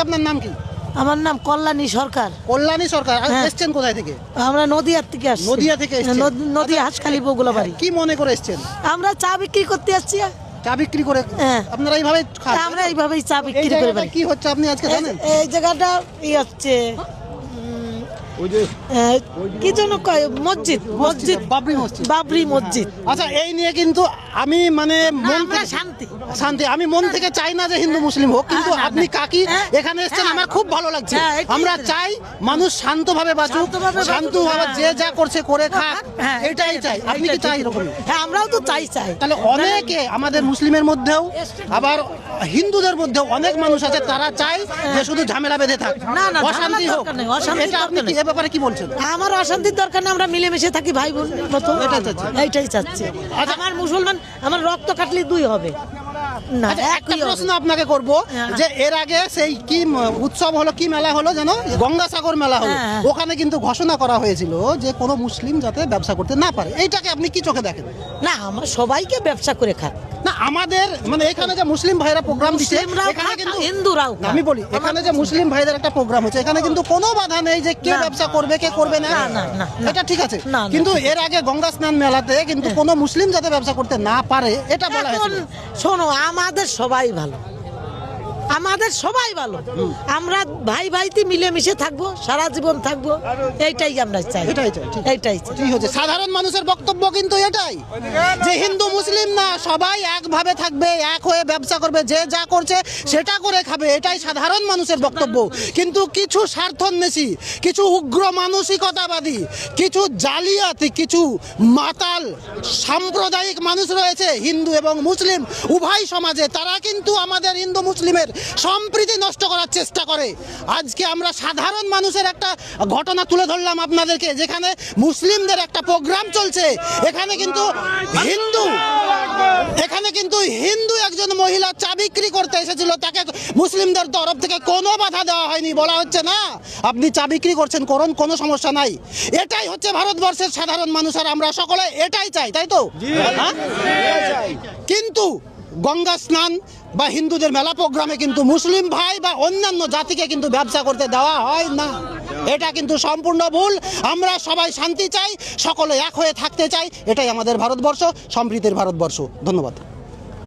আপনার নাম কি? আমার নাম কল্যাণী সরকার। কল্যাণী সরকার। হ্যাঁ। এসছেন কোথায় থেকে? আমরা নদিয়ার থেকে আসছি। নদিয়া থেকে এসছেন? নদিয়া হাঁসখালি বগুলা বাড়ি। কি মনে করে এসছেন? আমরা চা বিক্রি করতে আসছি। চা বিক্রি করে? হ্যাঁ। আপনারা এইভাবে খান? আমরা এইভাবেই চা এই বিক্রি করে জায়গাটা বাড়ি। কি হচ্ছে আপনি আজকে জানেন? এই জায়গাটা হচ্ছে কি যেন কয় মসজিদ, মসজিদ বাবরি মসজিদ। বাবরি মসজিদ। আচ্ছা, এই নিয়ে কিন্তু আমি মানে মন আমরা থেকে শান্তি। শান্তি, আমি মন থেকে চাই না যে হিন্দু মুসলিম হোক, কিন্তু না, না, আপনি না। কাকি হ্যাঁ। এখানে এসেছেন, হ্যাঁ। আমার খুব ভালো লাগছে। হ্যাঁ, এটাই আমরা তো। চাই মানুষ শান্তভাবে বাঁচুক, শান্তভাবে বাঁচুক। শান্তভাবে যে যা করছে করে খাক, হ্যাঁ, এটাই চাই। আপনি কি চাই এরকম? হ্যাঁ, আমরাও তো চাই। তাহলে অনেকে আমাদের মুসলিমের মধ্যেও আবার হিন্দুদের মধ্যেও অনেক মানুষ আছে, তারা চায় যে শুধু ঝামেলা বেঁধে থাক, না, না, অশান্তি ঝামেলার হোক। দরকার নেই, অশান্তির এটা আপনি দরকার কি নেই। এ ব্যাপারে কি বলছেন? আমার অশান্তির দরকার নেই, আমরা মিলেমিশে থাকি ভাই বোন মতো। এটাই চাচ্ছেন? এইটাই চাচ্ছি। আচ্ছা। আমার মুসলমান, আমার রক্ত কাটলে দুই হবে না, আচ্ছা, একটা একই হবে। প্রশ্ন আপনাকে করব, হ্যাঁ। যে এর আগে সেই কি উৎসব হলো, কি মেলা হলো জানো, গঙ্গাসাগর মেলা হলো, হ্যাঁ। ওখানে কিন্তু ঘোষণা করা হয়েছিল যে কোনো মুসলিম যাতে ব্যবসা করতে না পারে। এইটাকে আপনি কি চোখে দেখেন? না, আমরা সবাইকে ব্যবসা করে খাক। না, আমাদের মানে এখানে যে মুসলিম ভাইরা প্রোগ্রাম দিচ্ছে, মুসলিমরাও এখানে খাক, কিন্তু হিন্দুরাও না, আমি বলি এখানে যে মুসলিম ভাইদের একটা প্রোগ্রাম হচ্ছে, এখানে কিন্তু কোনো বাধা নেই যে কে না। ব্যবসা করবে কে করবে না, না, না, না, না। এটা ঠিক আছে। না, না। কিন্তু এর আগে গঙ্গা স্নান মেলাতে কিন্তু কোনো মুসলিম যাতে ব্যবসা করতে না পারে এটা বলা এখন হয়েছিল। শোনো, আমাদের সবাই ভালো, আমাদের সবাই ভালো। আমরা ভাই ভাইতে মিলেমিশে থাকবো, সারা জীবন থাকবো, এইটাই আমরা চাই। এটাই চাই, ঠিক। এইটাই চাই। ঠিক হচ্ছে, সাধারণ মানুষের বক্তব্য কিন্তু এটাই, যে হিন্দু মুসলিম না, সবাই একভাবে থাকবে, এক হয়ে ব্যবসা করবে, যে যা করছে সেটা করে খাবে, এটাই সাধারণ মানুষের বক্তব্য। কিন্তু কিছু স্বার্থন্বেষী, কিছু উগ্র মানসিকতাবাদী, কিছু জালিয়াতি, কিছু মাতাল সাম্প্রদায়িক মানুষ রয়েছে হিন্দু এবং মুসলিম উভয় সমাজে, তারা কিন্তু আমাদের হিন্দু মুসলিমের সম্প্রীতি নষ্ট করার চেষ্টা করে। আজকে আমরা সাধারণ মানুষের একটা ঘটনা তুলে ধরলাম আপনাদেরকে, যেখানে মুসলিমদের একটা প্রোগ্রাম চলছে, এখানে কিন্তু হিন্দু একজন মহিলা চা বিক্রি করতে এসেছিল, তাকে মুসলিমদের তরফ থেকে কোনো বাধা দেওয়া হয়নি, বলা হচ্ছে না আপনি চা বিক্রি করছেন করুন, কোনো সমস্যা নাই। এটাই হচ্ছে ভারতবর্ষের সাধারণ মানুষ, আর আমরা সকলে এটাই চাই, তাই তো? হ্যাঁ? কিন্তু গঙ্গা স্নান বা হিন্দুদের মেলা প্রোগ্রামে কিন্তু মুসলিম ভাই বা অন্যান্য জাতিকে কিন্তু ব্যবসা করতে দেওয়া হয় না। এটা কিন্তু সম্পূর্ণ ভুল। আমরা সবাই শান্তি চাই, সকলে এক হয়ে থাকতে চাই, এটাই আমাদের ভারতবর্ষ, সম্প্রীতির ভারতবর্ষ। ধন্যবাদ।